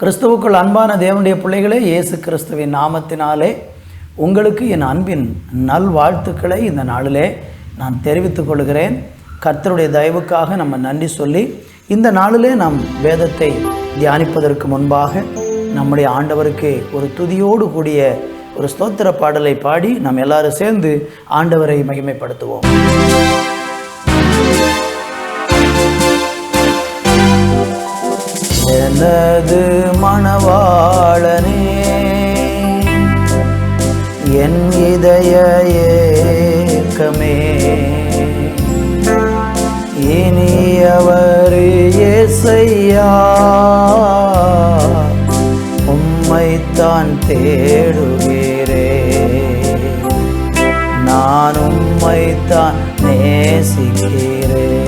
கிறிஸ்துவுக்குள் அன்பான தேவனுடைய பிள்ளைகளே, இயேசு கிறிஸ்துவின் நாமத்தினாலே உங்களுக்கு என் அன்பின் நல்வாழ்த்துக்களை இந்த நாளிலே நான் தெரிவித்துக் கொள்கிறேன். கர்த்தருடைய தயவுக்காக நம்ம நன்றி சொல்லி இந்த நாளிலே நாம் வேதத்தை தியானிப்பதற்கு முன்பாக நம்முடைய ஆண்டவருக்கு ஒரு துதியோடு கூடிய ஒரு ஸ்தோத்திர பாடலை பாடி நாம் எல்லாரும் சேர்ந்து ஆண்டவரை மகிமைப்படுத்துவோம். எனது மணவாளனே, என் இதய ஏக்கமே, இனியவர் இயேசையா, உம்மைத்தான் தேடுகிறேன், நான் உம்மைத்தான் நேசிக்கிறேன்.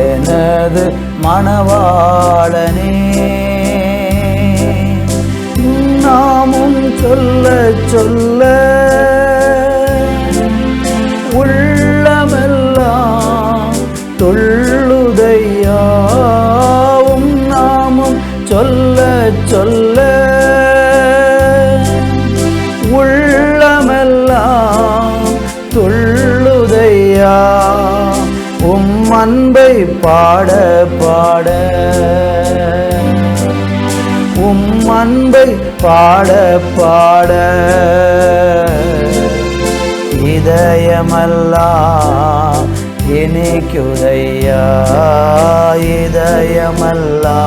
எனது மணவாளனே, நாமும் சொல்ல சொல்ல உள்ளமெல்லாம் துள்ளுதையா, நாமும் சொல்ல சொல்ல உள்ளமெல்லாம் துள்ளுதையா, அன்பை பாட பாட, அன்பை பாட பாட, இதயமெல்லாம் இனிக்குதையா, இதயமெல்லாம்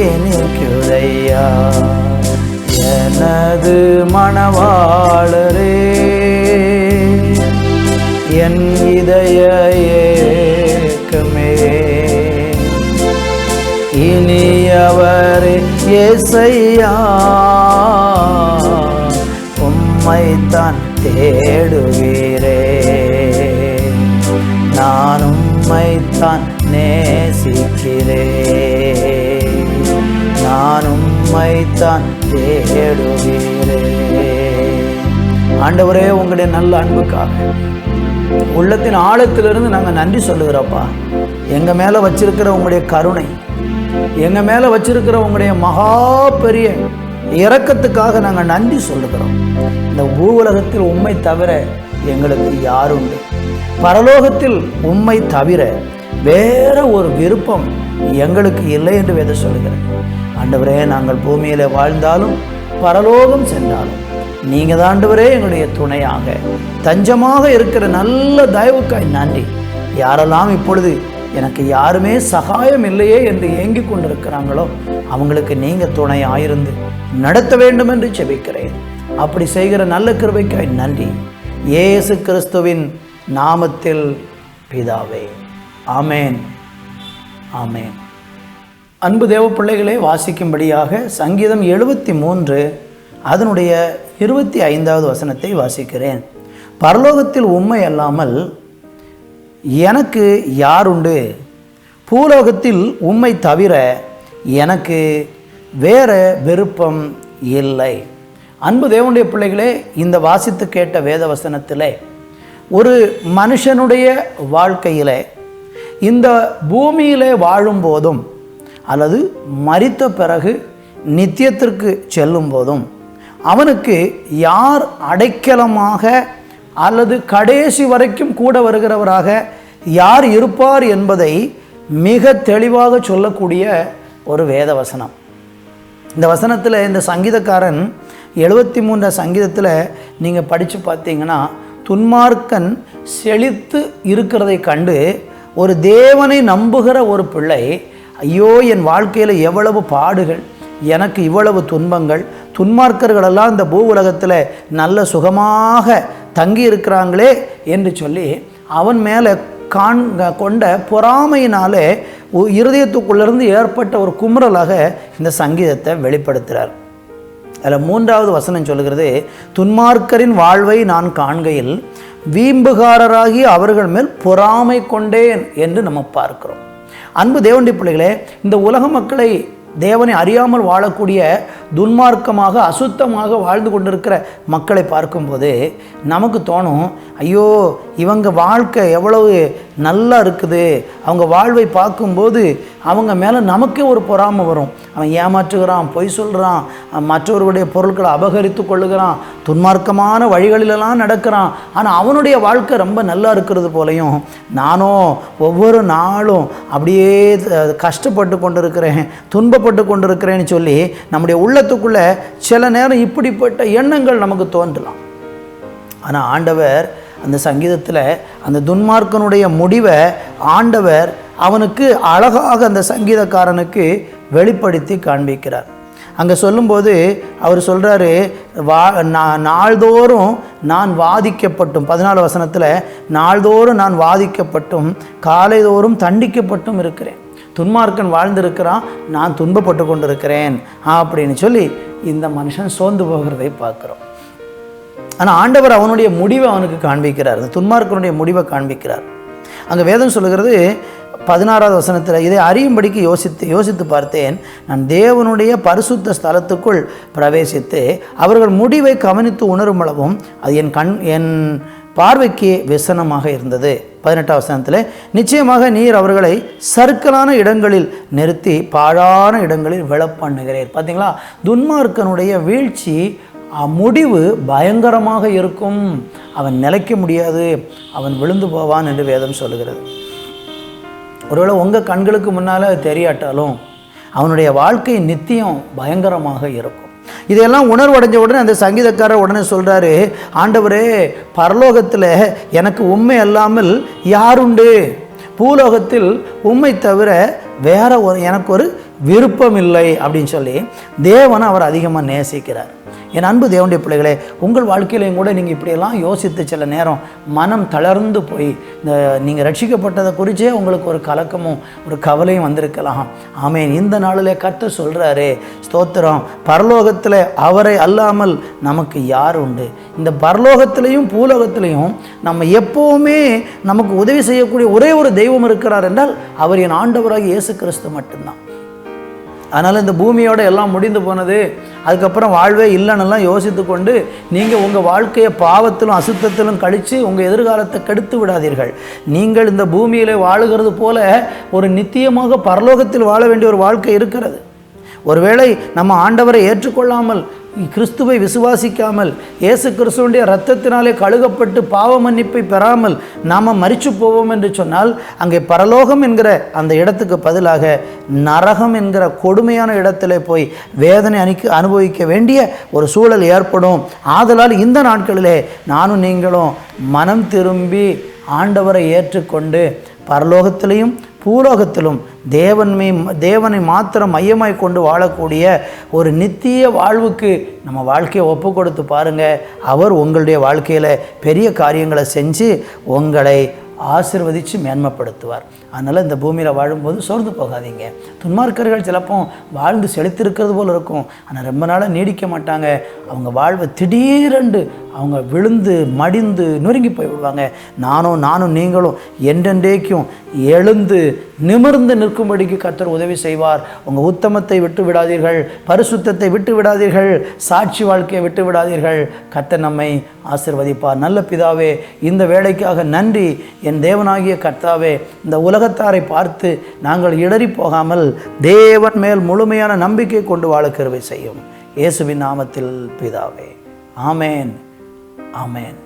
இனிக்குதையா. எனது மணவாளரே, என் இதய ஏக்கமே, இனியவர் இயேசையா, உம்மைத்தான் தேடுகிறேன், நான் உம்மைத்தான் நேசிக்கிறேன், நான் உம்மைத்தான் தேடுகிறேன். ஆண்டவரே, உங்களுடைய நல்ல அன்புக்காக உள்ளத்தின் ஆழத்திலிருந்து நாங்கள் நன்றி சொல்லுகிறோப்பா. எங்கள் மேலே வச்சிருக்கிற உங்களுடைய கருணை, எங்கள் மேலே வச்சிருக்கிற உங்களுடைய மகா பெரிய இரக்கத்துக்காக நாங்கள் நன்றி சொல்லுகிறோம். இந்த பூவுலகத்தில் உம்மை தவிர எங்களுக்கு யாருண்டு? பரலோகத்தில் உம்மை தவிர வேற ஒரு விருப்பம் எங்களுக்கு இல்லை என்று வேதம் சொல்லுகிறேன். ஆண்டவரே, நாங்கள் பூமியில் வாழ்ந்தாலும் பரலோகம் சென்றாலும் நீங்கள் தான் ஆண்டவரே எங்களுடைய துணையாக தஞ்சமாக இருக்கிற நல்ல தயவுக்காய் நன்றி. யாரெல்லாம் இப்பொழுது எனக்கு யாருமே சகாயம் இல்லையே என்று ஏங்கிக் கொண்டிருக்கிறாங்களோ அவங்களுக்கு நீங்கள் துணையாயிருந்து நடத்த வேண்டும் என்று ஜெபிக்கிறேன். அப்படி செய்கிற நல்ல கிருபைக்காய் நன்றி, இயேசு கிறிஸ்துவின் நாமத்தில் பிதாவே, ஆமேன், ஆமேன். அன்பு தேவ பிள்ளைகளே, வாசிக்கும்படியாக சங்கீதம் 73 அதனுடைய 25வது வசனத்தை வாசிக்கிறேன். பரலோகத்தில் உம்மை அல்லாமல் எனக்கு யாருண்டு? பூலோகத்தில் உம்மை தவிர எனக்கு வேற விருப்பம் இல்லை. அன்பு தேவனுடைய பிள்ளைகளே, இந்த வாசித்து கேட்ட வேத வசனத்திலே ஒரு மனுஷனுடைய வாழ்க்கையிலே இந்த பூமியிலே வாழும்போதும் அல்லது மரித்த பிறகு நித்தியத்திற்கு செல்லும் போதும் அவனுக்கு யார் அடைக்கலமாக அல்லது கடைசி வரைக்கும் கூட வருகிறவராக யார் இருப்பார் என்பதை மிக தெளிவாக சொல்லக்கூடிய ஒரு வேத வசனம். இந்த வசனத்தில் இந்த சங்கீதக்காரன் 73 சங்கீதத்தில் நீங்கள் படித்து பார்த்தீங்கன்னா, துன்மார்க்கன் செழித்து இருக்கிறதை கண்டு ஒரு தேவனை நம்புகிற ஒரு பிள்ளை, ஐயோ என் வாழ்க்கையில் எவ்வளவு பாடுகள், எனக்கு இவ்வளவு துன்பங்கள், துன்மார்க்கர்களெல்லாம் இந்த பூ உலகத்தில் நல்ல சுகமாக தங்கி இருக்கிறாங்களே என்று சொல்லி அவன் மேலே கொண்ட பொறாமையினாலே இருதயத்துக்குள்ளிருந்து ஏற்பட்ட ஒரு குமுறலாக இந்த சங்கீதத்தை வெளிப்படுத்துகிறார். அதில் 3வது வசனம் சொல்லுகிறது, துன்மார்க்கரின் வாழ்வை நான் காண்கையில் வீம்புகாரராகி அவர்கள் மேல் பொறாமை கொண்டேன் என்று நம்ம பார்க்கிறோம். அன்பு தேவனுடைய பிள்ளைகளே, இந்த உலக மக்களை தேவனை அறியாமல் வாழக்கூடிய துன்மார்க்கமாக அசுத்தமாக வாழ்ந்து கொண்டிருக்கிற மக்களை பார்க்கும்போது நமக்கு தோணும், ஐயோ இவங்க வாழ்க்கை எவ்வளவு நல்லா இருக்குது, அவங்க வாழ்வை பார்க்கும்போது அவங்க மேலே நமக்கே ஒரு பொறாமை வரும். அவன் ஏமாற்றுகிறான், பொய் சொல்கிறான், மற்றவர்களுடைய பொருட்களை அபகரித்து கொள்ளுகிறான், துன்மார்க்கமான வழிகளிலெல்லாம் நடக்கிறான், ஆனால் அவனுடைய வாழ்க்கை ரொம்ப நல்லா இருக்கிறது போலையும் நானும் ஒவ்வொரு நாளும் அப்படியே கஷ்டப்பட்டு கொண்டிருக்கிறேன், துன்பப்பட்டு கொண்டிருக்கிறேன்னு சொல்லி நம்முடைய உள்ளத்துக்குள்ளே சில நேரம் இப்படிப்பட்ட எண்ணங்கள் நமக்கு தோன்றலாம். ஆனால் ஆண்டவர் அந்த சங்கீதத்தில் அந்த துன்மார்க்கனுடைய முடிவை ஆண்டவர் அவனுக்கு அழகாக அந்த சங்கீதக்காரனுக்கு வெளிப்படுத்தி காண்பிக்கிறார். அங்கே சொல்லும்போது அவர் சொல்கிறாரு, நாள்தோறும் நான் வாதிக்கப்பட்டும், 14 வசனத்தில், நாள்தோறும் நான் வாதிக்கப்பட்டும் காலைதோறும் தண்டிக்கப்பட்டும் இருக்கிறேன். துன்மார்க்கன் வாழ்ந்திருக்கிறான், நான் துன்பப்பட்டு கொண்டிருக்கிறேன் அப்படின்னு சொல்லி இந்த மனுஷன் சோர்ந்து போகிறதை பார்க்குறோம். ஆனால் ஆண்டவர் அவனுடைய முடிவை அவனுக்கு காண்பிக்கிறார், அந்த துன்மார்க்கனுடைய முடிவை காண்பிக்கிறார். அங்கே வேதம் சொல்லுகிறது 16வது வசனத்தில், இதை அறியும்படிக்கு யோசித்து பார்த்தேன், நான் தேவனுடைய பரிசுத்த ஸ்தலத்துக்குள் பிரவேசித்து அவர்கள் முடிவை கவனித்து உணரும் அளவும் அது என் பார்வைக்கு விசனமாக இருந்தது. 18வது வசனத்தில், நிச்சயமாக நீர் அவர்களை சறுக்கலான இடங்களில் நிறுத்தி பாழான இடங்களில் விழப்பண்ணுகிறீர். பார்த்தீங்களா, துன்மார்க்கனுடைய வீழ்ச்சி முடிவு பயங்கரமாக இருக்கும், அவன் நிலைக்க முடியாது, அவன் விழுந்து போவான் என்று வேதம் சொல்லுகிறது. ஒருவேளை உங்கள் கண்களுக்கு முன்னால் தெரியாட்டாலும் அவனுடைய வாழ்க்கை நித்தியம் பயங்கரமாக இருக்கும். இதெல்லாம் உணர்வடைஞ்ச உடனே அந்த சங்கீதக்காரர் உடனே சொல்கிறாரு, ஆண்டவரே பரலோகத்தில் எனக்கு உண்மை அல்லாமல் யாருண்டு, பூலோகத்தில் உண்மை தவிர வேற எனக்கு ஒரு விருப்பம் இல்லை அப்படின்னு சொல்லி தேவனை அவர் அதிகமாக நேசிக்கிறார். என் அன்பு தேவனுடைய பிள்ளைகளே, உங்கள் வாழ்க்கையிலையும் கூட நீங்கள் இப்படியெல்லாம் யோசித்து சில நேரம் மனம் தளர்ந்து போய் இந்த நீங்கள் ரட்சிக்கப்பட்டதை குறித்தே உங்களுக்கு ஒரு கலக்கமும் ஒரு கவலையும் வந்திருக்கலாம். ஆமேன். இந்த நாளில் கர்த்தர் சொல்கிறாரு, ஸ்தோத்திரம், பரலோகத்தில் அவரை அல்லாமல் நமக்கு யார் உண்டு? இந்த பரலோகத்திலையும் பூலோகத்திலையும் நம்ம எப்போவுமே நமக்கு உதவி செய்யக்கூடிய ஒரே ஒரு தெய்வம் இருக்கிறார் என்றால் அவர் என் ஆண்டவராகிய இயேசு கிறிஸ்து மட்டும்தான். அதனால் இந்த பூமியோட எல்லாம் முடிந்து போனது, அதுக்கப்புறம் வாழ்வே இல்லைன்னெல்லாம் யோசித்து கொண்டு நீங்கள் உங்கள் வாழ்க்கையை பாவத்திலும் அசுத்தத்திலும் கழித்து உங்கள் எதிர்காலத்தை கெடுத்து விடாதீர்கள். நீங்கள் இந்த பூமியில் வாழுகிறது போல ஒரு நித்தியமாக பரலோகத்தில் வாழ வேண்டிய ஒரு வாழ்க்கை இருக்கிறது. ஒருவேளை நம்ம ஆண்டவரை ஏற்றுக்கொள்ளாமல், கிறிஸ்துவை விசுவாசிக்காமல், இயேசு கிறிஸ்துவனுடைய இரத்தத்தினாலே கழுகப்பட்டு பாவ மன்னிப்பை பெறாமல் நாம் மரித்து போவோம் என்று சொன்னால் அங்கே பரலோகம் என்கிற அந்த இடத்துக்கு பதிலாக நரகம் என்கிற கொடுமையான இடத்துல போய் வேதனை அனுபவிக்க வேண்டிய ஒரு சூழல் ஏற்படும். ஆதலால் இந்த நாட்களிலே நானும் நீங்களும் மனம் திரும்பி ஆண்டவரை ஏற்றுக்கொண்டு பரலோகத்திலையும் பூலோகத்திலும் தேவனை மாத்திரம் மையமாய் கொண்டு வாழக்கூடிய ஒரு நித்திய வாழ்வுக்கு நம்ம வாழ்க்கையை ஒப்பு கொடுத்து பாருங்கள். அவர் உங்களுடைய வாழ்க்கையில் பெரிய காரியங்களை செஞ்சு உங்களை ஆசீர்வதித்து மேன்மைப்படுத்துவார். அதனால் இந்த பூமியில் வாழும்போது சோர்ந்து போகாதீங்க. துன்மார்க்கர்கள் சிலப்போ வாழ்ந்து செழித்திருக்கிறது போல் இருக்கும், ஆனால் ரொம்ப நாளாக நீடிக்க மாட்டாங்க. அவங்க வாழ்வை திடீரென்று அவங்க விழுந்து மடிந்து நொறுங்கி போய் விடுவாங்க. நானும் நீங்களும் என்றென்றைக்கும் எழுந்து நிமிர்ந்து நிற்கும்படிக்கு கர்த்தர் உதவி செய்வார். உங்கள் உத்தமத்தை விட்டு விடாதீர்கள், பரிசுத்தத்தை விட்டு விடாதீர்கள், சாட்சி வாழ்க்கையை விட்டு விடாதீர்கள். கர்த்தர் நம்மை ஆசீர்வதிப்பார். நல்ல பிதாவே, இந்த வேலைக்காக நன்றி. என் தேவனாகிய கர்த்தாவே, இந்த உலகத்தாரை பார்த்து நாங்கள் இடறி போகாமல் தேவன் மேல் முழுமையான நம்பிக்கை கொண்டு வாழ கிருபை செய்யும். இயேசுவின் நாமத்தில் பிதாவே, ஆமேன், ஆமேன்.